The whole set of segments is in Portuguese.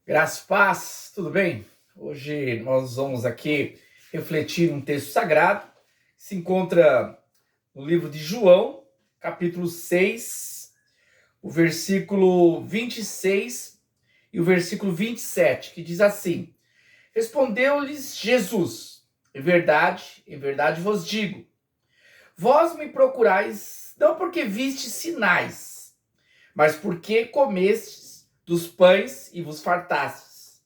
Graça e paz, tudo bem? Hoje nós vamos aqui refletir um texto sagrado que se encontra no livro de João, capítulo 6, o versículo 26 e o versículo 27, que diz assim: Respondeu-lhes Jesus: em verdade vos digo, vós me procurais não porque vistes sinais, mas porque comestes dos pães e vos fartastes.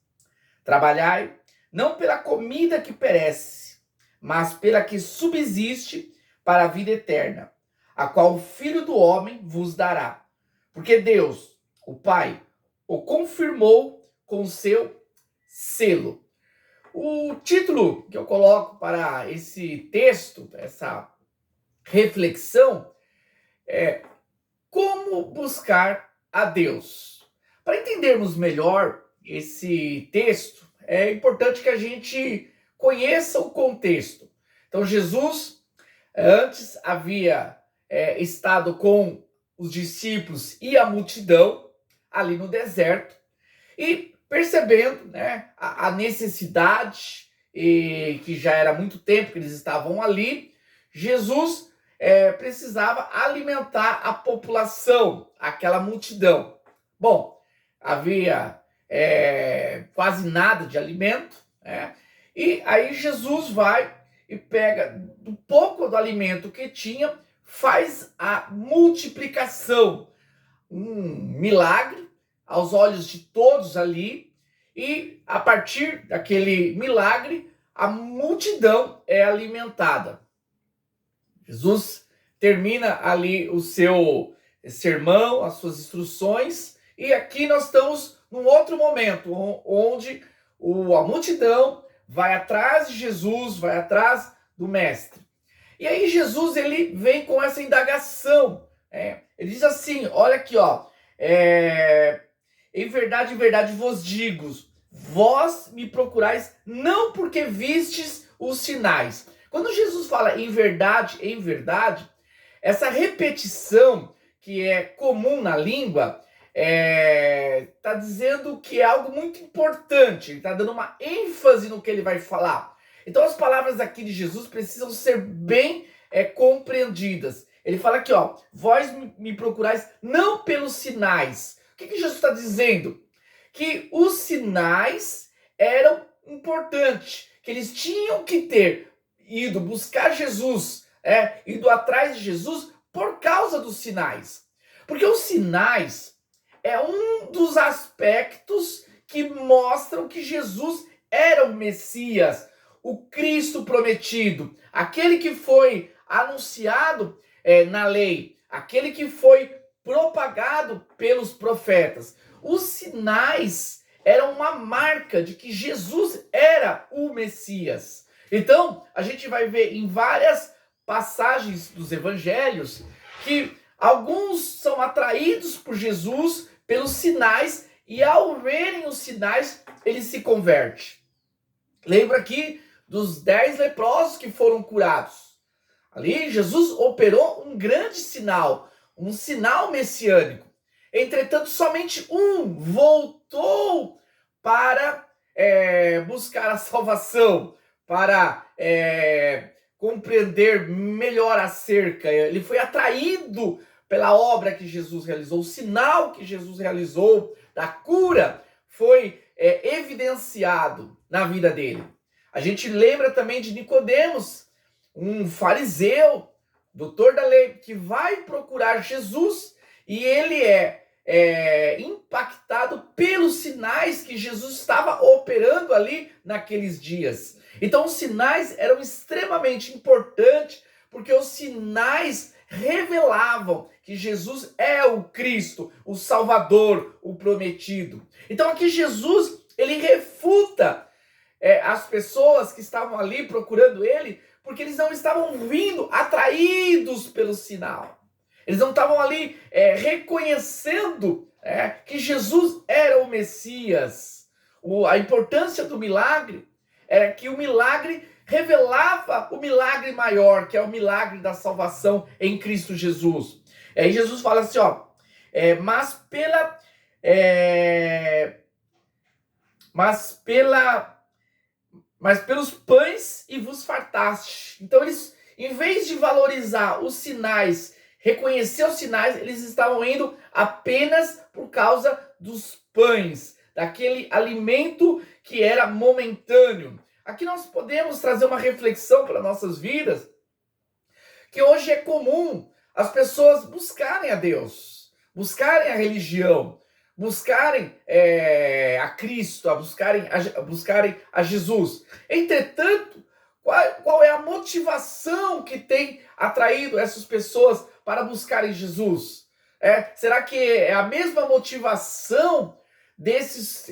Trabalhai não pela comida que perece, mas pela que subsiste para a vida eterna, a qual o Filho do Homem vos dará. Porque Deus, o Pai, o confirmou com seu selo. O título que eu coloco para esse texto, essa reflexão, é Como buscar a Deus. Para entendermos melhor esse texto, é importante que a gente conheça o contexto. Então, Jesus antes havia estado com os discípulos e a multidão ali no deserto e percebendo, né, a necessidade, que já era muito tempo que eles estavam ali, Jesus precisava alimentar a população, aquela multidão. Bom, havia quase nada de alimento, né? E aí Jesus vai e pega um pouco do alimento que tinha, faz a multiplicação, um milagre aos olhos de todos ali, e a partir daquele milagre, a multidão é alimentada. Jesus termina ali o seu sermão, as suas instruções, e aqui nós estamos num outro momento, onde a multidão vai atrás de Jesus, vai atrás do mestre. E aí Jesus ele vem com essa indagação. Ele diz assim, olha aqui, ó, em verdade vos digo, vós me procurais não porque vistes os sinais. Quando Jesus fala em verdade, essa repetição que é comum na língua está dizendo que é algo muito importante. Ele está dando uma ênfase no que ele vai falar. Então as palavras aqui de Jesus precisam ser bem compreendidas. Ele fala aqui, ó, vós me procurais não pelos sinais. O que Jesus está dizendo? Que os sinais eram importantes, que eles tinham que ter ido buscar Jesus, ido atrás de Jesus por causa dos sinais. Porque os sinais é um dos aspectos que mostram que Jesus era o Messias, o Cristo prometido, aquele que foi anunciado na lei, aquele que foi propagado pelos profetas. Os sinais eram uma marca de que Jesus era o Messias. Então, a gente vai ver em várias passagens dos evangelhos que alguns são atraídos por Jesus pelos sinais e ao verem os sinais, ele se converte. Lembra aqui dos 10 leprosos que foram curados. Ali Jesus operou um grande sinal, um sinal messiânico. Entretanto, somente um voltou para buscar a salvação, para compreender melhor acerca. Ele foi atraído pela obra que Jesus realizou, o sinal que Jesus realizou da cura foi evidenciado na vida dele. A gente lembra também de Nicodemos, um fariseu, doutor da lei, que vai procurar Jesus e ele é impactado pelos sinais que Jesus estava operando ali naqueles dias. Então os sinais eram extremamente importantes, porque os sinais revelavam que Jesus é o Cristo, o Salvador, o prometido. Então aqui Jesus, ele refuta as pessoas que estavam ali procurando ele, porque eles não estavam vindo atraídos pelo sinal. Eles não estavam ali reconhecendo que Jesus era o Messias. A importância do milagre era que o milagre revelava o milagre maior, que é o milagre da salvação em Cristo Jesus. E Jesus fala assim, ó, mas mas pelos pães e vos fartaste. Então eles, em vez de valorizar os sinais, reconhecer os sinais, eles estavam indo apenas por causa dos pães, daquele alimento que era momentâneo. Aqui nós podemos trazer uma reflexão para nossas vidas, que hoje é comum as pessoas buscarem a Deus, buscarem a religião, buscarem a Cristo, buscarem a Jesus. Entretanto, qual é a motivação que tem atraído essas pessoas para buscarem Jesus? Será que é a mesma motivação desses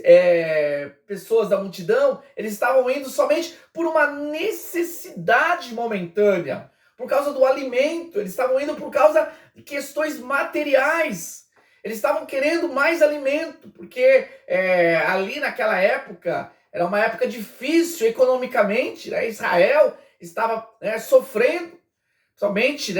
pessoas da multidão? Eles estavam indo somente por uma necessidade momentânea, por causa do alimento, eles estavam indo por causa de questões materiais. Eles estavam querendo mais alimento, porque ali naquela época, era uma época difícil economicamente, né? Israel estava sofrendo, somente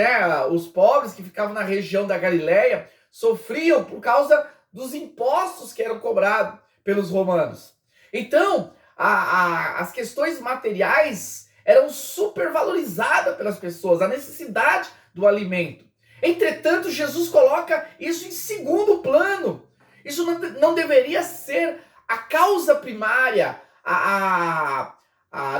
os pobres que ficavam na região da Galileia sofriam por causa dos impostos que eram cobrados pelos romanos. Então, as questões materiais eram supervalorizadas pelas pessoas, a necessidade do alimento. Entretanto, Jesus coloca isso em segundo plano. Isso não deveria ser a causa primária, a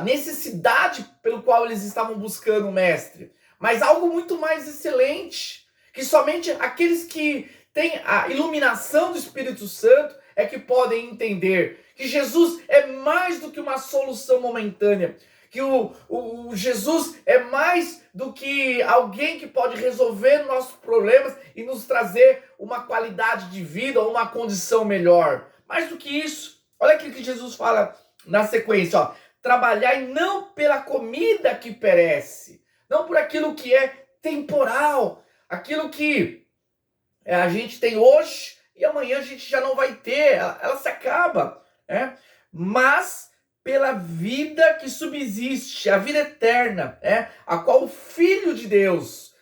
necessidade pelo qual eles estavam buscando o mestre, mas algo muito mais excelente, que somente aqueles que têm a iluminação do Espírito Santo é que podem entender que Jesus é mais do que uma solução momentânea, que o Jesus é mais do que alguém que pode resolver nossos problemas e nos trazer uma qualidade de vida ou uma condição melhor. Mais do que isso, olha aquilo que Jesus fala na sequência, ó. Trabalhai não pela comida que perece, não por aquilo que é temporal, aquilo que a gente tem hoje e amanhã a gente já não vai ter, ela se acaba, né? Mas pela vida que subsiste, a vida eterna, a qual o Filho de Deus,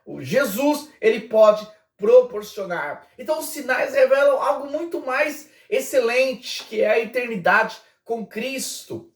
o Jesus, ele pode proporcionar. Então os sinais revelam algo muito mais excelente, que é a eternidade com Cristo.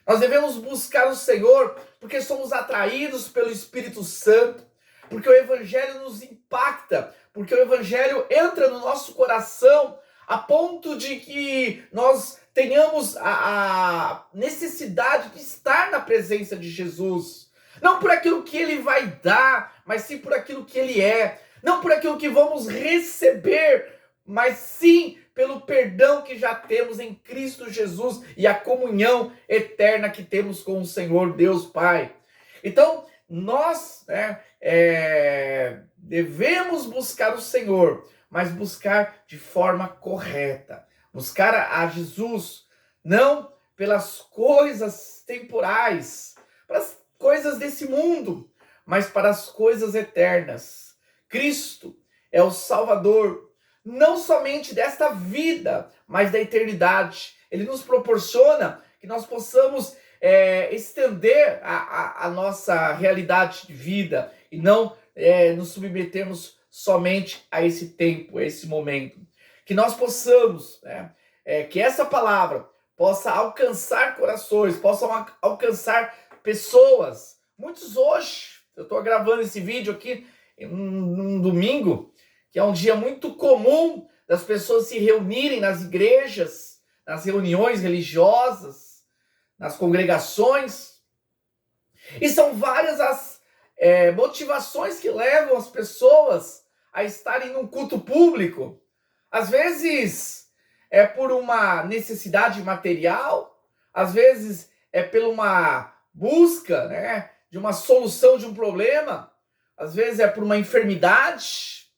Nós devemos buscar o Senhor porque somos atraídos pelo Espírito Santo, porque o Evangelho nos impacta, porque o Evangelho entra no nosso coração a ponto de que nós tenhamos a necessidade de estar na presença de Jesus. Não por aquilo que Ele vai dar, mas sim por aquilo que Ele é. Não por aquilo que vamos receber, mas sim pelo perdão que já temos em Cristo Jesus e a comunhão eterna que temos com o Senhor Deus Pai. Então, nós devemos buscar o Senhor, mas buscar de forma correta. Buscar a Jesus, não pelas coisas temporais, pelas coisas desse mundo, mas para as coisas eternas. Cristo é o Salvador, não somente desta vida, mas da eternidade. Ele nos proporciona que nós possamos estender a nossa realidade de vida e não nos submetermos somente a esse tempo, a esse momento. Que nós possamos, que essa palavra possa alcançar corações, possa alcançar pessoas. Muitos hoje, eu estou gravando esse vídeo aqui num domingo, que é um dia muito comum das pessoas se reunirem nas igrejas, nas reuniões religiosas, nas congregações. E são várias as motivações que levam as pessoas a estarem num culto público. Às vezes é por uma necessidade material, às vezes é por uma busca, de uma solução de um problema, às vezes é por uma enfermidade,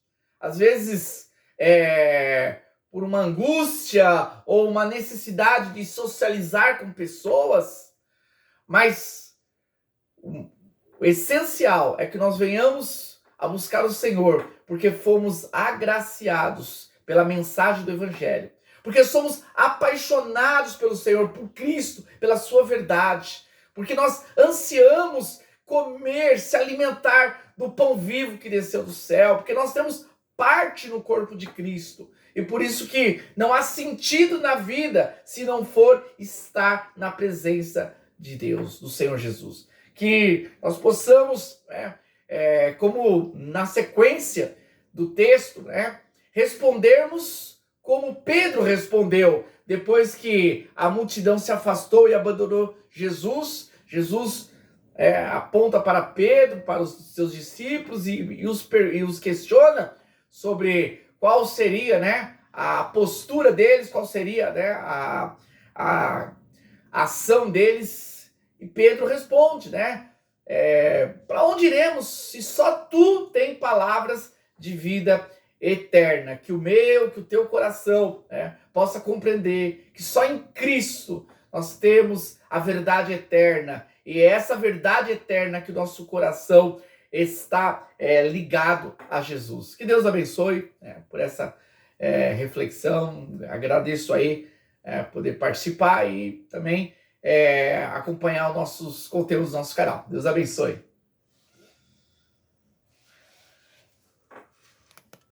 às vezes é por uma angústia ou uma necessidade de socializar com pessoas, mas o essencial é que nós venhamos a buscar o Senhor, porque fomos agraciados pela mensagem do Evangelho, porque somos apaixonados pelo Senhor, por Cristo, pela sua verdade, porque nós ansiamos comer, se alimentar do pão vivo que desceu do céu, porque nós temos parte no corpo de Cristo. E por isso que não há sentido na vida se não for estar na presença de Deus, do Senhor Jesus. Que nós possamos, como na sequência do texto, respondermos como Pedro respondeu, depois que a multidão se afastou e abandonou Jesus. Jesus aponta para Pedro, para os seus discípulos e os questiona sobre qual seria, a postura deles, qual seria, a ação deles. E Pedro responde, para onde iremos se só tu tem palavras de vida eterna? Que o teu coração possa compreender que só em Cristo nós temos a verdade eterna. E é essa verdade eterna que o nosso coração está ligado a Jesus. Que Deus abençoe por essa reflexão. Agradeço aí poder participar e também acompanhar os nossos conteúdos do nosso canal. Deus abençoe.